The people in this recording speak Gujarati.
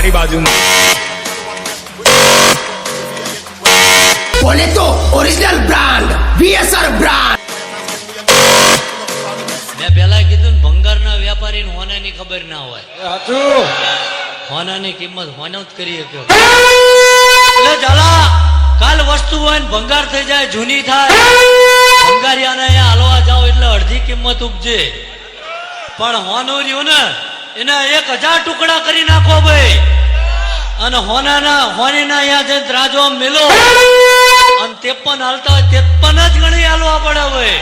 મારી બાજુમાં. બોલે તો ઓરિજિનલ બ્રાન્ડ VSR બ્રાન્ડ. મેં પેલા કીધું ને, ભંગારના વેપારીને હોનાની ખબર ના હોય. હોનાની કિંમત હોનો જ કરી શક્યો. એટલે ચાલા કાલ વસ્તુ હોય ને ભંગાર થઈ જાય, જૂની થાય, ભંગારિયાને અહીંયા હાલવા જાઓ એટલે અડધી કિંમત ઉપજે. પણ હોનું રહ્યું ને એને 1000 ટુકડા કરી નાખો ભાઈ, અને હોનીના અહીંયા જઈને ત્રાજો મેલો, અને 53 હાલતા હોય 53 જ ગણી હાલવા પડે ભાઈ.